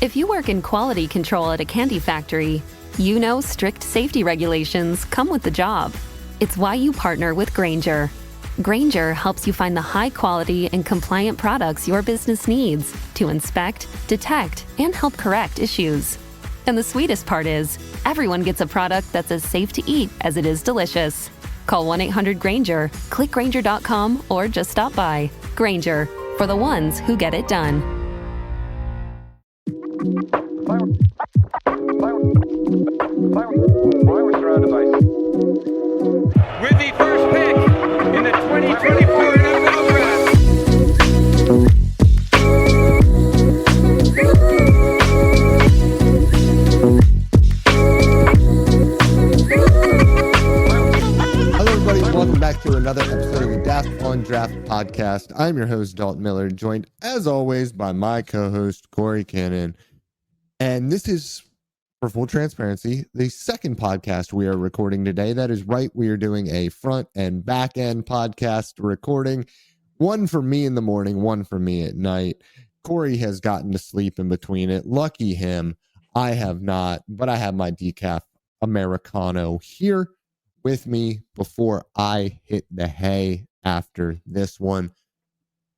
If you work in quality control at a candy factory, you know strict safety regulations come with the job. It's why you partner with Grainger. Grainger helps you find the high-quality and compliant products your business needs to inspect, detect, and help correct issues. And the sweetest part is, everyone gets a product that's as safe to eat as it is delicious. Call 1-800-GRAINGER, click Grainger.com, or just stop by. Grainger, for the ones who get it done. With the first pick in the 2024 NFL Draft. Hello, everybody. Welcome back to another episode of the Daft on Draft podcast. I'm your host, Dalton Miller, joined as always by my co-host, Corey Cannon. And this is, for full transparency, the second podcast we are recording today. That is right. We are doing a front and back end podcast recording. One for me in the morning, one for me at night. Corey has gotten to sleep in between it. Lucky him. I have not, but I have my decaf Americano here with me before I hit the hay after this one.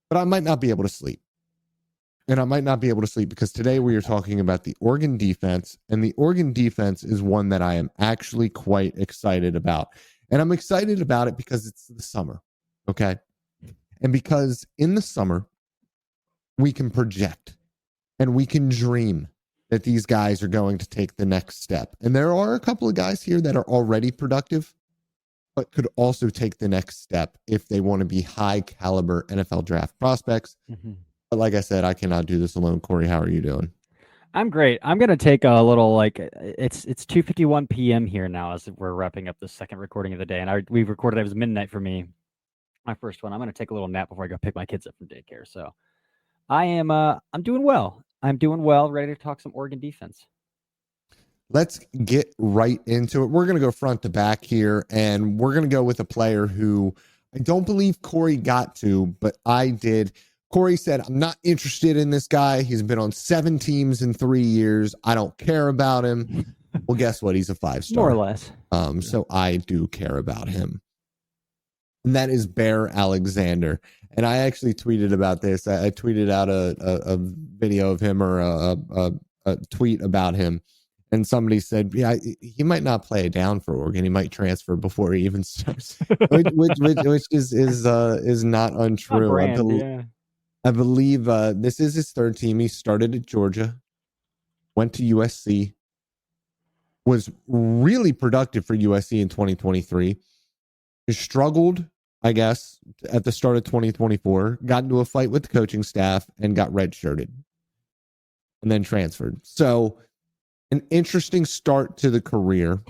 But I might not be able to sleep. And I might not be able to sleep because today we are talking about the Oregon defense, and the Oregon defense is one that I am actually quite excited about. And I'm excited about it because it's the summer, okay? And because in the summer, we can project and we can dream that these guys are going to take the next step. And there are a couple of guys here that are already productive, but could also take the next step if they want to be high caliber NFL draft prospects. Mm-hmm. But like I said, I cannot do this alone. Corey, how are you doing? I'm great. I'm going to take a little, it's 2:51 p.m. here now as we're wrapping up the second recording of the day. And we recorded, it was midnight for me, my first one. I'm going to take a little nap before I go pick my kids up from daycare. So I'm doing well. I'm doing well, ready to talk some Oregon defense. Let's get right into it. We're going to go front to back here, and we're going to go with a player who I don't believe Corey got to, but I did. Corey said, I'm not interested in this guy. He's been on 7 teams in 3 years. I don't care about him. Well, guess what? He's a 5-star. More or less. So I do care about him. And that is Bear Alexander. And I actually tweeted about this. I tweeted out a video of him or a tweet about him. And somebody said, yeah, he might not play down for Oregon. He might transfer before he even starts, which is not untrue. Brand, I believe this is his third team. He started at Georgia, went to USC, was really productive for USC in 2023. He struggled, I guess, at the start of 2024, got into a fight with the coaching staff and got redshirted and then transferred. So an interesting start to the career.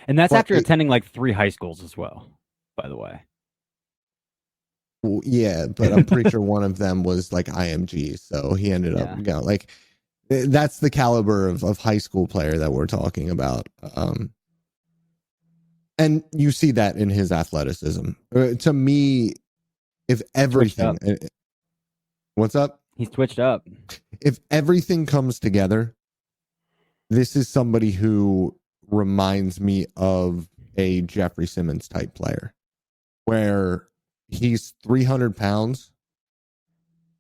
And that's after attending like 3 high schools as well, by the way. Well, yeah, but I'm pretty sure one of them was like IMG, so he ended up like that's the caliber of high school player that we're talking about. And you see that in his athleticism. To me, if everything, what's up? He's twitched up. If everything comes together, this is somebody who reminds me of a Jeffrey Simmons type player, where he's 300 pounds,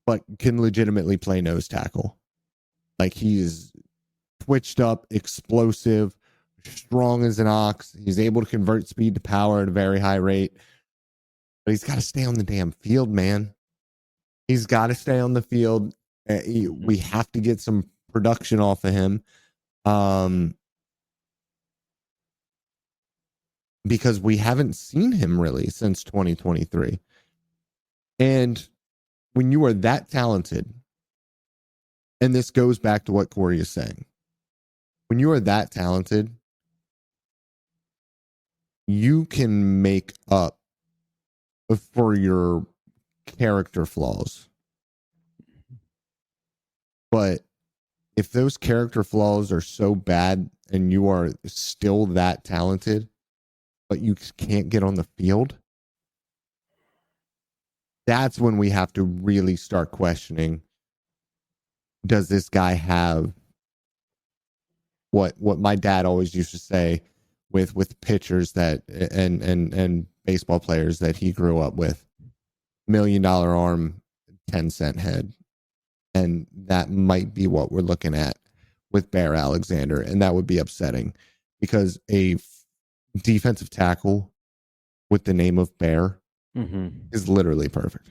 but can legitimately play nose tackle. Like, he's twitched up, explosive, strong as an ox. He's able to convert speed to power at a very high rate. But he's got to stay on the damn field, man. He's got to stay on the field. We have to get some production off of him. Because we haven't seen him really since 2023. And when you are that talented, and this goes back to what Corey is saying, when you are that talented, you can make up for your character flaws. But if those character flaws are so bad and you are still that talented, but you can't get on the field, that's when we have to really start questioning does this guy have what my dad always used to say with pitchers that and baseball players that he grew up with? $1 million arm, 10-cent head. And that might be what we're looking at with Bear Alexander. And that would be upsetting because a defensive tackle with the name of Bear is literally perfect.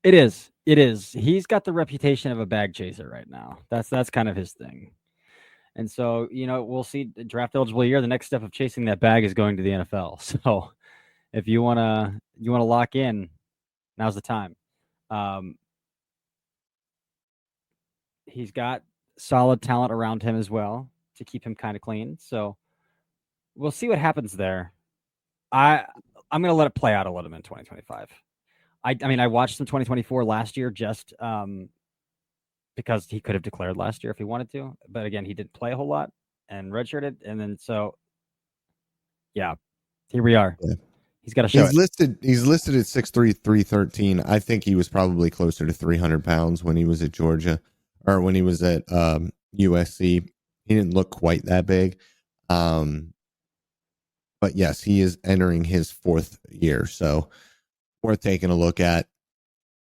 It is. It is. He's got the reputation of a bag chaser right now. That's kind of his thing. And so, we'll see draft eligible year. The next step of chasing that bag is going to the NFL. So if you wanna lock in, now's the time. He's got solid talent around him as well to keep him kind of clean. So we'll see what happens there. I'm going to let it play out a little bit in 2025. I watched some 2024 last year just because he could have declared last year if he wanted to. But again, he didn't play a whole lot and redshirted. And then yeah, here we are. Yeah. He's got to show it. He's listed at 6'3", 313. I think he was probably closer to 300 pounds when he was at Georgia or when he was at USC. He didn't look quite that big. But yes, he is entering his 4th year. So worth taking a look at.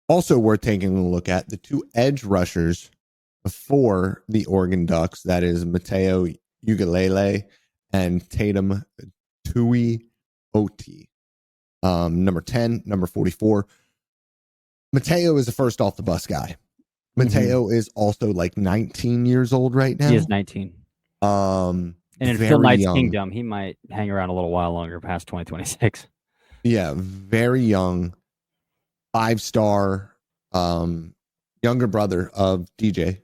Also worth taking a look at the 2 edge rushers for the Oregon Ducks. That is Matayo Uiagaleilei and Tatum Tuioti. Number 10, number 44. Matayo is the first off the bus guy. Matayo is also like 19 years old right now. He is 19. And in Phil Knight's kingdom, he might hang around a little while longer past 2026. Yeah, very young. 5-star, younger brother of DJ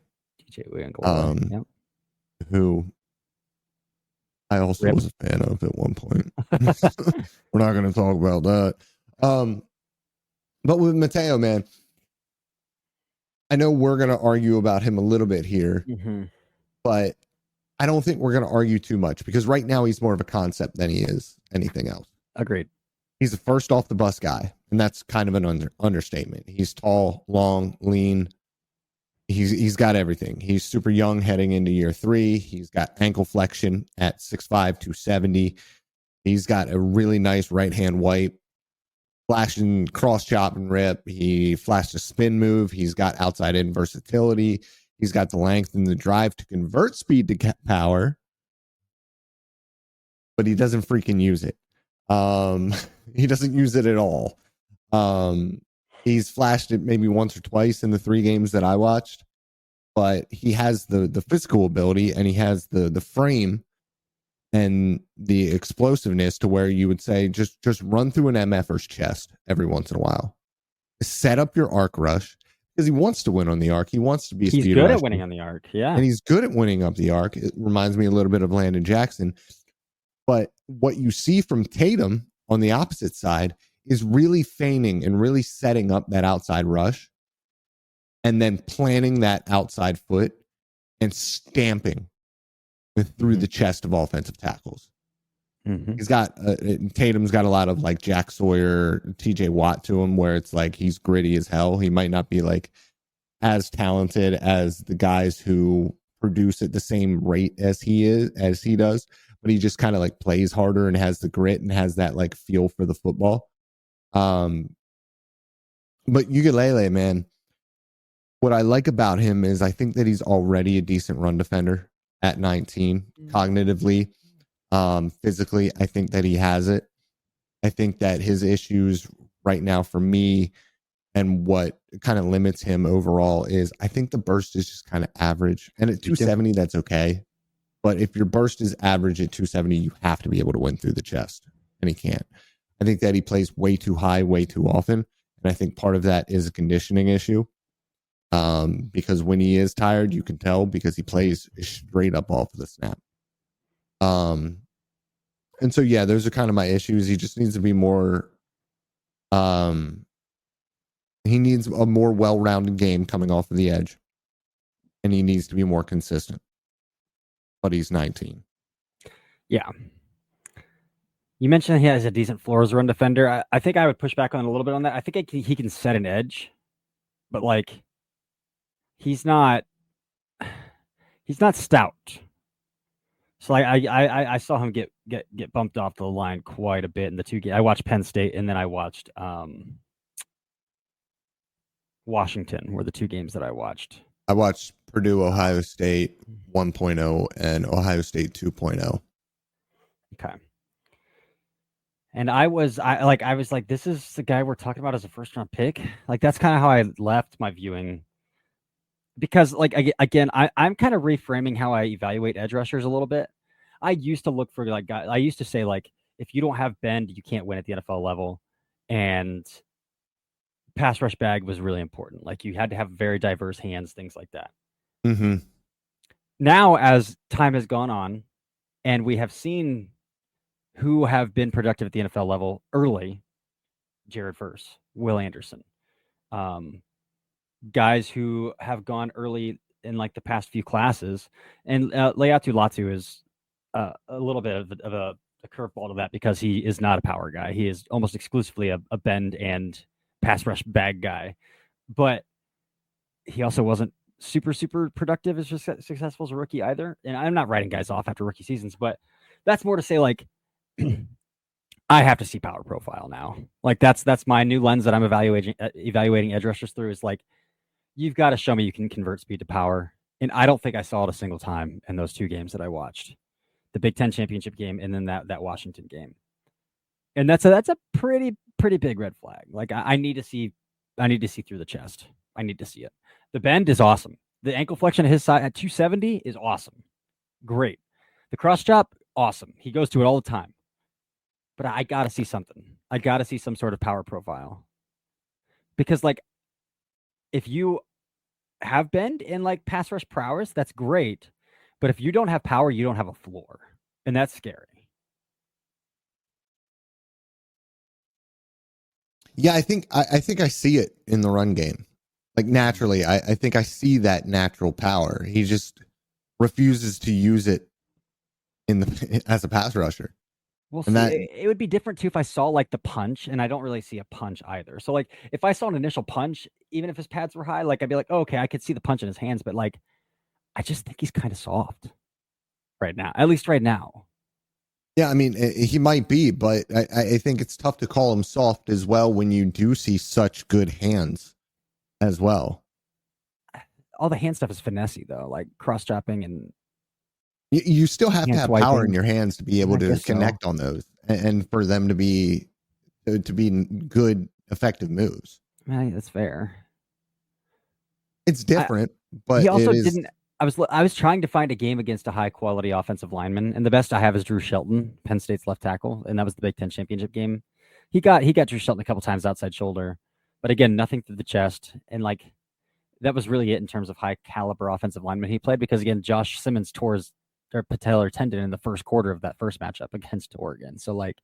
Uiagaleilei, yep. Who I also was a fan of at one point. We're not going to talk about that. But with Matayo, man, I know we're going to argue about him a little bit here, but I don't think we're going to argue too much because right now he's more of a concept than he is anything else. Agreed. He's the first off the bus guy, and that's kind of an understatement. He's tall, long, lean. He's got everything. He's super young heading into year 3. He's got ankle flexion at 6'5", 270. He's got a really nice right-hand wipe, flashing cross chop and rip. He flashed a spin move. He's got outside in versatility. He's got the length and the drive to convert speed to power, but he doesn't freaking use it. He doesn't use it at all. He's flashed it maybe once or twice in the 3 games that I watched, but he has the physical ability and he has the frame and the explosiveness to where you would say just run through an MFer's chest every once in a while. Set up your arc rush because he wants to win on the arc. He wants to be a speed rusher. He's good at winning on the arc, yeah. And he's good at winning up the arc. It reminds me a little bit of Landon Jackson. But what you see from Tatum on the opposite side is really feigning and really setting up that outside rush and then planting that outside foot and stamping through the chest of offensive tackles. He's got Tatum's got a lot of like Jack Sawyer, TJ Watt to him where it's like he's gritty as hell. He might not be like as talented as the guys who produce at the same rate as he does, but he just kind of like plays harder and has the grit and has that like feel for the football. But Uiagaleilei, man, what I like about him is I think that he's already a decent run defender at 19, cognitively, physically. I think that he has it. I think that his issues right now for me and what kind of limits him overall is I think the burst is just kind of average. And at 270, that's okay. But if your burst is average at 270, you have to be able to win through the chest. And he can't. I think that he plays way too high, way too often. And I think part of that is a conditioning issue. Because when he is tired, you can tell because he plays straight up off of the snap. And so, yeah, those are kind of my issues. He just needs to be more, he needs a more well-rounded game coming off of the edge. And he needs to be more consistent. But he's 19. Yeah. You mentioned he has a decent floor as a run defender. I think I would push back on a little bit on that. I think he can set an edge, but like he's not He's not stout. So I saw him get bumped off the line quite a bit in the two games. I watched Penn State and then I watched Washington were the two games that I watched. I watched Purdue, Ohio State 1.0 and Ohio State 2.0. Okay. And I was like, this is the guy we're talking about as a first round pick. Like, that's kind of how I left my viewing. Because, like, again, I'm kind of reframing how I evaluate edge rushers a little bit. I used to look for, like, guys. I used to say, like, if you don't have bend, you can't win at the NFL level. And pass rush bag was really important. Like, you had to have very diverse hands, things like that. Mm-hmm. Now, as time has gone on, and we have seen who have been productive at the NFL level early, Jared Verse, Will Anderson, guys who have gone early in like the past few classes, and Leatu Latu is a little bit of a curveball to that because he is not a power guy. He is almost exclusively a bend and pass rush bag guy, but he also wasn't super productive as successful as a rookie either. And I'm not writing guys off after rookie seasons, but that's more to say, like, I have to see power profile now. Like, that's my new lens that I'm evaluating edge rushers through, is like, you've got to show me you can convert speed to power. And I don't think I saw it a single time in those two games that I watched, the Big Ten championship game and then that Washington game. And that's a pretty big red flag. Like, I need to see through the chest. I need to see it. The bend is awesome. The ankle flexion at his side at 270 is awesome. Great. The cross chop, awesome. He goes to it all the time. But I got to see something. I got to see some sort of power profile. Because, like, if you have bend and, like, pass rush prowess, that's great. But if you don't have power, you don't have a floor. And that's scary. Yeah, I think I see it in the run game. Like, naturally, I think I see that natural power. He just refuses to use it as a pass rusher. Well, see, it would be different too if I saw, like, the punch, and I don't really see a punch either. So, like, if I saw an initial punch, even if his pads were high, like, I'd be like, oh, okay, I could see the punch in his hands, but, like, I just think he's kind of soft right now, at least right now. Yeah, I mean, he might be, but I think it's tough to call him soft as well when you do see such good hands as well. All the hand stuff is finessey, though, like cross-chopping and... You still have to have power in your hands to be able to connect on those, and for them to be good, effective moves. That's fair. It's different, but he also didn't. I was trying to find a game against a high quality offensive lineman, and the best I have is Drew Shelton, Penn State's left tackle, and that was the Big Ten championship game. He got Drew Shelton a couple times outside shoulder, but again, nothing through the chest, and, like, that was really it in terms of high caliber offensive lineman he played, because again, Josh Simmons tore his patellar tendon in the first quarter of that first matchup against Oregon. So, like,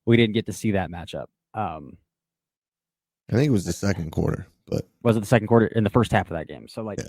we didn't get to see that matchup. I think it was the second quarter, but was it the second quarter in the first half of that game? So, like,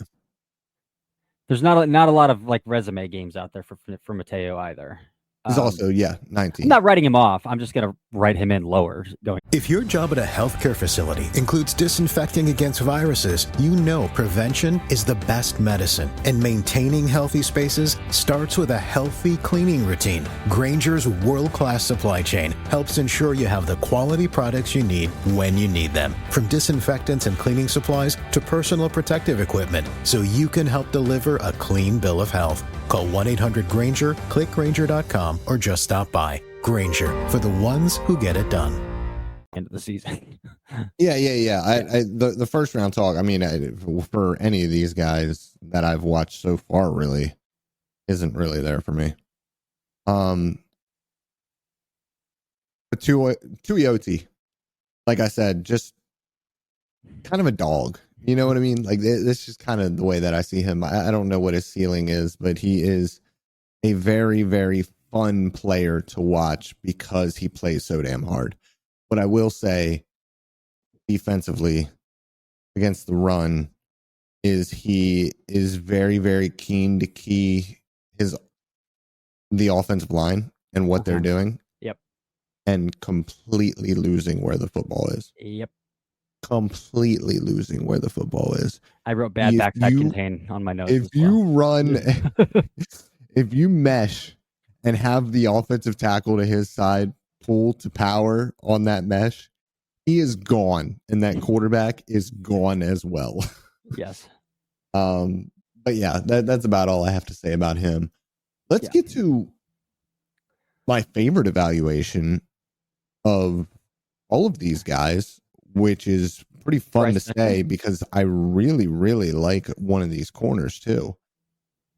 there's not a lot of, like, resume games out there for Matayo either. He's also 19. I'm not writing him off. I'm just gonna write him in lower. If your job at a healthcare facility includes disinfecting against viruses, you know prevention is the best medicine. And maintaining healthy spaces starts with a healthy cleaning routine. Grainger's world-class supply chain helps ensure you have the quality products you need when you need them. From disinfectants and cleaning supplies to personal protective equipment, so you can help deliver a clean bill of health. Call 1-800-GRAINGER, click Grainger.com, or just stop by. Grainger, for the ones who get it done. End of the season. Yeah. The first round talk, I mean, for any of these guys that I've watched so far, really isn't really there for me. But Tuioti, like I said, just kind of a dog. You know what I mean? Like, this is kind of the way that I see him. I don't know what his ceiling is, but he is a very, very fun player to watch because he plays so damn hard. What I will say defensively against the run is he is very, very keen to key the offensive line and what they're doing. Yep. And completely losing where the football is. Yep. completely losing where the football is. I wrote bad If backside you- contain on my notes. If as you well. run, if you mesh and have the offensive tackle to his side pull to power on that mesh, he is gone, and that quarterback is gone as well. Yes. But yeah, that's about all I have to say about him. Let's get to my favorite evaluation of all of these guys, which is pretty fun to say because I really, really like one of these corners too.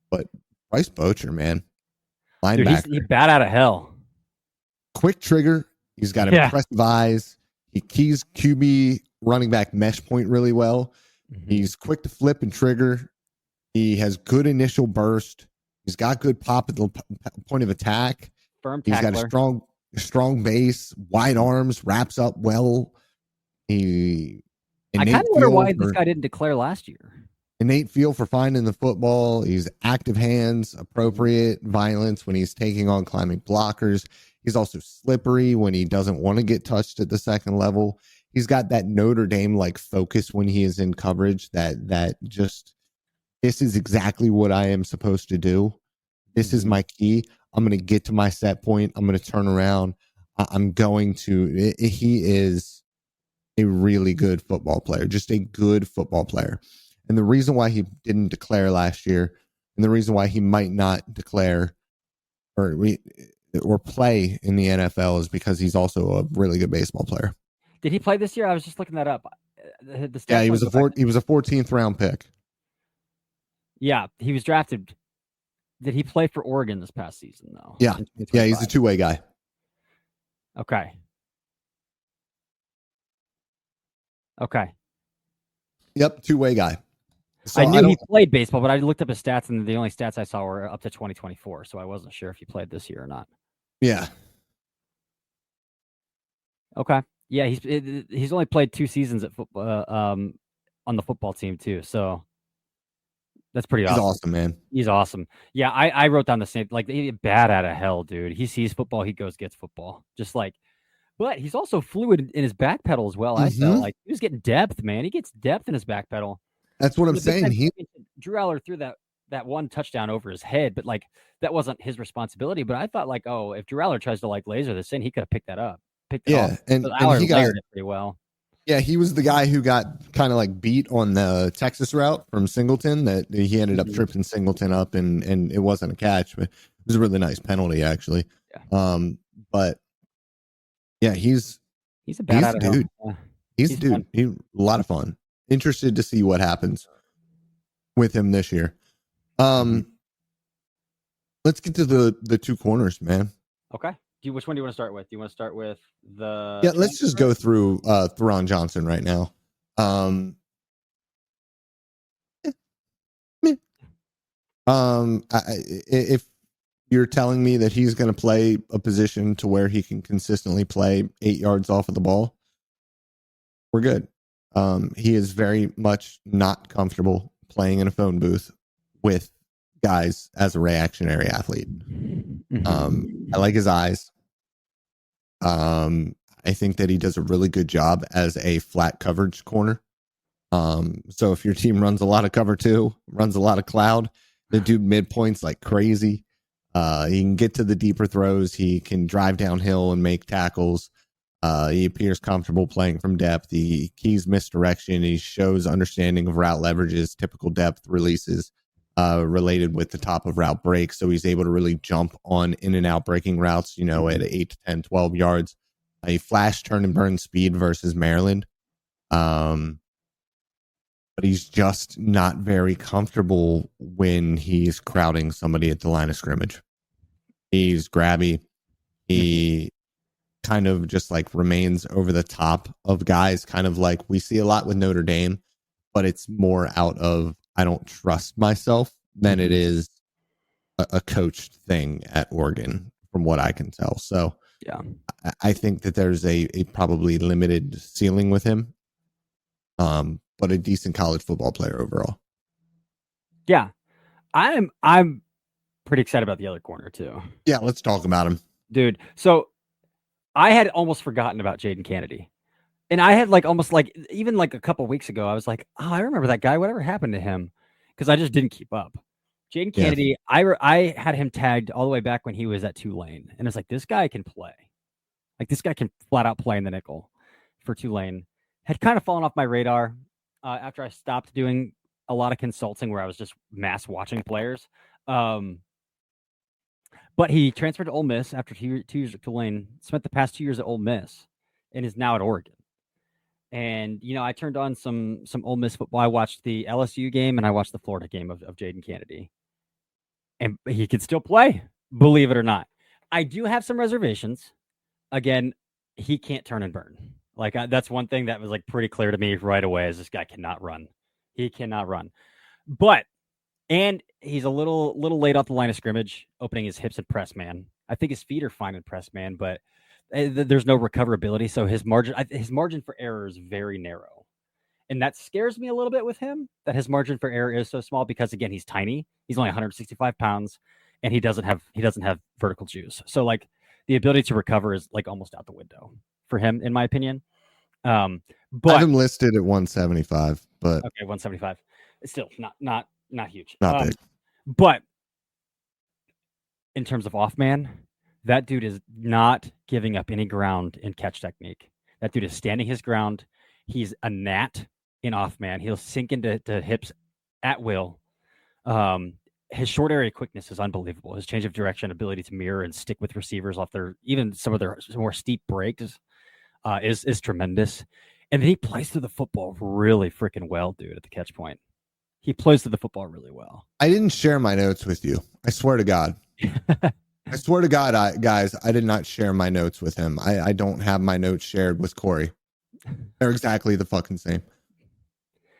But Bryce Bocher, man, linebacker, Dude, he's bad out of hell. quick trigger. He's got impressive eyes. He keys QB running back mesh point really well. Mm-hmm. He's quick to flip and trigger. He has good initial burst. He's got good pop at the point of attack. Firm tackler. He's got a strong base, wide arms, wraps up well. I kind of wonder why this guy didn't declare last year. Innate feel for finding the football. He's active hands, appropriate violence when he's taking on climbing blockers. He's also slippery when he doesn't want to get touched at the second level. He's got that Notre Dame like focus when he is in coverage that just, this is exactly what I am supposed to do. This is my key. I'm going to get to my set point. I'm going to turn around. He is a really good football player, just a good football player. And the reason why he didn't declare last year, and the reason why he might not declare or play in the NFL is because he's also a really good baseball player. Did he play this year? I was just looking that up. He was a 14th round pick. Yeah, he was drafted. Did he play for Oregon this past season though? Yeah, he's a two-way guy. Okay. Yep, two-way guy. So I knew he played baseball, but I looked up his stats, and the only stats I saw were up to 2024, so I wasn't sure if he played this year or not. Yeah. Okay. Yeah, he's only played 2 seasons at football on the football team too, so that's pretty awesome. He's awesome, man. He's awesome. Yeah, I wrote down the same, like, bad out of hell, dude. He sees football, he gets football. Just like, but he's also fluid in his back pedal as well. I felt like he was getting depth, man. He gets depth in his back pedal. That's what I'm saying. Drew Aller threw that one touchdown over his head, but like that wasn't his responsibility. But I thought like, oh, if Drew Aller tries to like laser this in, he could have picked that up. And he layered it pretty well. Yeah, he was the guy who got kind of like beat on the Texas route from Singleton. That he ended up tripping Singleton up, and it wasn't a catch, but it was a really nice penalty actually. Yeah. But yeah, he's a bad dude. Yeah. He's a dude. He's a lot of fun. Interested to see what happens with him this year. Let's get to the two corners, man. Okay. Which one do you want to start with? Do you want to start with the? Yeah, let's just go through Theron Johnson right now. If you're telling me that he's going to play a position to where he can consistently play 8 yards off of the ball, we're good. He is very much not comfortable playing in a phone booth with guys as a reactionary athlete. I like his eyes. I think that he does a really good job as a flat coverage corner. So if your team runs a lot of cover 2, runs a lot of cloud, the dude midpoints like crazy. He can get to the deeper throws. He can drive downhill and make tackles. He appears comfortable playing from depth. He keys misdirection. He shows understanding of route leverages, typical depth releases related with the top of route breaks. So he's able to really jump on in and out breaking routes, at 8 to 10, 12 yards. A flash turn and burn speed versus Maryland. But he's just not very comfortable when he's crowding somebody at the line of scrimmage. He's grabby. He kind of just like remains over the top of guys, kind of like we see a lot with Notre Dame, but it's more out of I don't trust myself than it is a coached thing at Oregon, from what I can tell. So yeah, I think that there's a probably limited ceiling with him, but a decent college football player overall. Yeah, I'm pretty excited about the other corner too. Yeah, let's talk about him, dude. So I had almost forgotten about Jaden Kennedy, And I had like almost like even like a couple weeks ago, I was like, oh, I remember that guy. Whatever happened to him? Because I just didn't keep up. Jaden Kennedy, I had him tagged all the way back when he was at Tulane, and it's like this guy can play. Like this guy can flat out play in the nickel for Tulane. Had kind of fallen off my radar after I stopped doing a lot of consulting where I was just mass watching players. But he transferred to Ole Miss after 2 years at Tulane, spent the past 2 years at Ole Miss, and is now at Oregon. And, you know, I turned on some Ole Miss football. I watched the LSU game and I watched the Florida game of Jaden Kennedy. And he could still play, believe it or not. I do have some reservations. Again, he can't turn and burn. Like that's one thing that was like pretty clear to me right away is this guy cannot run. He cannot run. And he's a little late off the line of scrimmage, opening his hips in press man. I think his feet are fine in press man, but there's no recoverability. So his margin for error is very narrow. And that scares me a little bit with him, that his margin for error is so small because, again, he's tiny. He's only 165 pounds, and he doesn't have vertical juice. So, like, the ability to recover is, like, almost out the window for him, in my opinion. But I have him listed at 175, but okay, 175. It's still not huge. Not big. But in terms of off man, that dude is not giving up any ground in catch technique. That dude is standing his ground. He's a gnat in off man. He'll sink into hips at will. His short area quickness is unbelievable. His change of direction, ability to mirror and stick with receivers off even some of their more steep breaks is tremendous. And then he plays through the football really freaking well, dude, at the catch point. He plays through the football really well. I didn't share my notes with you. I swear to God. I swear to God, guys, I did not share my notes with him. I don't have my notes shared with Corey. They're exactly the fucking same.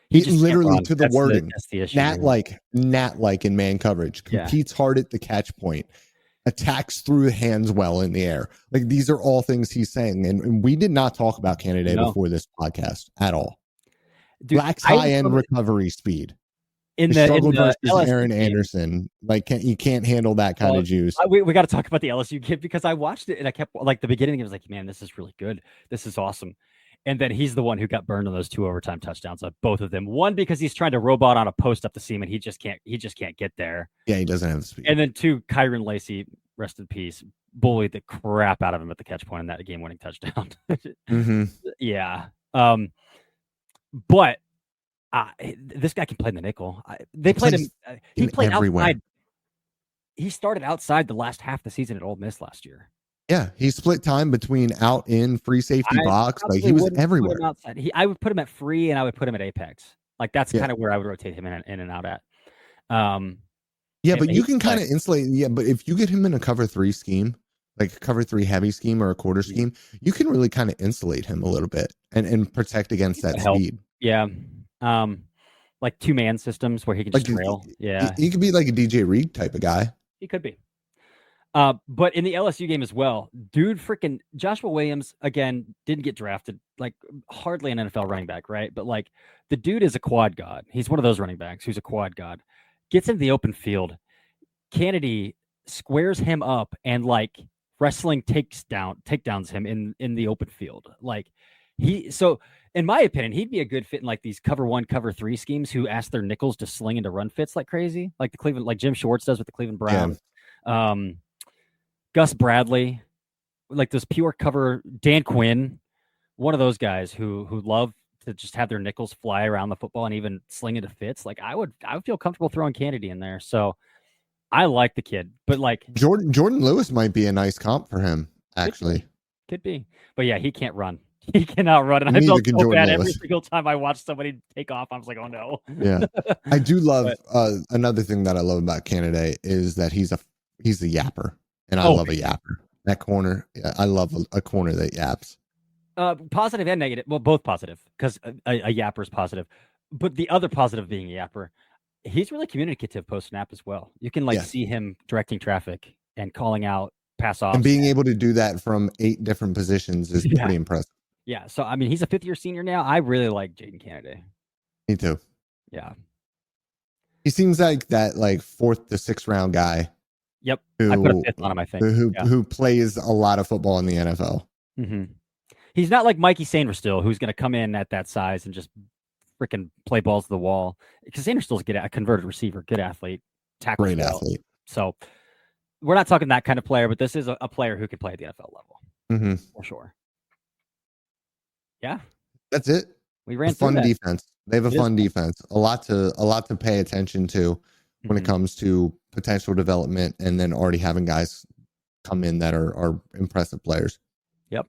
He literally to the wording. Gnat-like in man coverage. Competes hard at the catch point. Attacks through hands well in the air. Like these are all things he's saying. And we did not talk about Canada before this podcast at all. Dude, lacks high-end recovery speed. Struggled versus Aaron Anderson. Like you can't handle that kind of juice. We got to talk about the LSU kid because I watched it and I kept like the beginning. I was like, man, this is really good. This is awesome. And then he's the one who got burned on those 2 overtime touchdowns. Both of them. One because he's trying to robot on a post up the seam and he just can't get there. Yeah, he doesn't have the speed. And then 2, Kyron Lacey, rest in peace, bullied the crap out of him at the catch point in that game-winning touchdown. Mm-hmm. Yeah. But this guy can play in the nickel. They played him. He played everywhere. Outside. He started outside the last half of the season at Ole Miss last year. Yeah, he split time between out in free safety box. Like he was everywhere. I would put him at free and I would put him at apex. Like that's kind of where I would rotate him in and out at. But you can kind of insulate. Yeah, but if you get him in a cover 3 scheme, like a cover 3 heavy scheme or a quarter scheme, you can really kind of insulate him a little bit and protect against that speed. Yeah. Like 2-man systems where he can just trail. Yeah. He could be like a DJ Reed type of guy. He could be. But in the LSU game as well, dude, freaking Joshua Williams, again, didn't get drafted, like hardly an NFL running back, right? But like the dude is a quad god. He's one of those running backs who's a quad god. Gets into the open field. Kennedy squares him up and like wrestling takedowns him in the open field. Like so in my opinion, he'd be a good fit in like these cover 1, cover 3 schemes who ask their nickels to sling into run fits like crazy, like Jim Schwartz does with the Cleveland Browns. Yeah. Gus Bradley, like those pure cover, Dan Quinn, one of those guys who love to just have their nickels fly around the football and even sling into fits. Like I would feel comfortable throwing Kennedy in there. So I like the kid, but like Jordan Lewis might be a nice comp for him, actually. Could be. But yeah, he can't run. He cannot run. And I felt so bad every single time I watched somebody take off. I was like, oh no. Yeah. I do love another thing that I love about Canada is that he's a yapper. And I love a yapper. That corner, I love a corner that yaps. Positive and negative. Well, both positive because a yapper is positive. But the other positive being a yapper, he's really communicative post snap as well. You can see him directing traffic and calling out pass off. And being able to do that from 8 different positions is pretty impressive. Yeah. So, I mean, he's a 5th-year senior now. I really like Jaden Kennedy. Me too. Yeah. He seems like that 4th to 6th round guy. Yep. I put a 5th on him, I think. Who plays a lot of football in the NFL. Mm-hmm. He's not like Mikey Sainristil, who's going to come in at that size and just freaking play balls to the wall. Because Sainristil's a converted receiver, good athlete, tackle. Great athlete. So we're not talking that kind of player, but this is a player who can play at the NFL level for sure. Yeah, that's it. We ran fun defense. They have a fun defense. A lot to pay attention to when it comes to potential development, and then already having guys come in that are impressive players. Yep.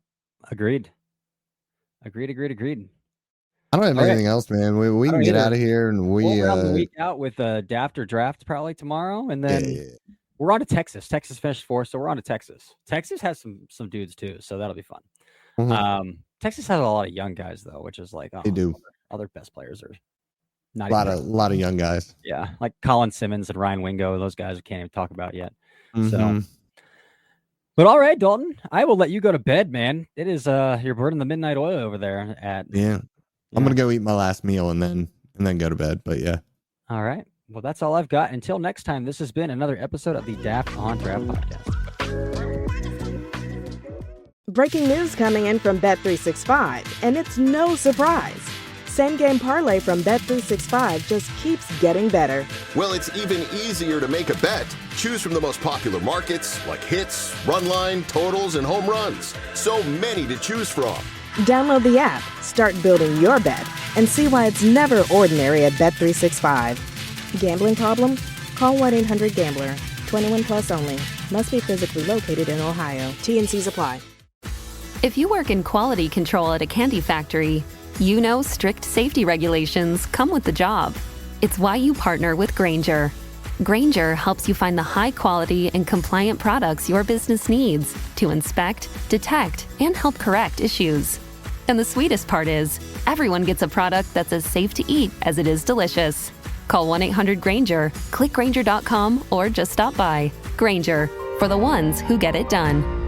Agreed. I don't have anything else, man. We can get out of here, and we're on the week out with Daft or Draft probably tomorrow, and then we're on to Texas. Texas finished 4th, so we're on to Texas. Texas has some dudes too, so that'll be fun. Texas has a lot of young guys though, which is like they do. Other best players are not a lot of young guys. Yeah, like Colin Simmons and Ryan Wingo. Those guys we can't even talk about yet. So. But all right, Dalton, I will let you go to bed, man. It is you're burning the midnight oil over there at I'm gonna go eat my last meal and then go to bed. But yeah. All right. Well, that's all I've got. Until next time, this has been another episode of the Daft on Draft podcast. Breaking news coming in from Bet365, and it's no surprise. Same game parlay from Bet365 just keeps getting better. Well, it's even easier to make a bet. Choose from the most popular markets like hits, run line, totals, and home runs. So many to choose from. Download the app, start building your bet, and see why it's never ordinary at Bet365. Gambling problem? Call 1-800-GAMBLER. 21 plus only. Must be physically located in Ohio. T&Cs apply. If you work in quality control at a candy factory, you know strict safety regulations come with the job. It's why you partner with Grainger. Grainger helps you find the high quality and compliant products your business needs to inspect, detect, and help correct issues. And the sweetest part is, everyone gets a product that's as safe to eat as it is delicious. Call 1-800-GRAINGER, click Grainger.com, or just stop by. Grainger, for the ones who get it done.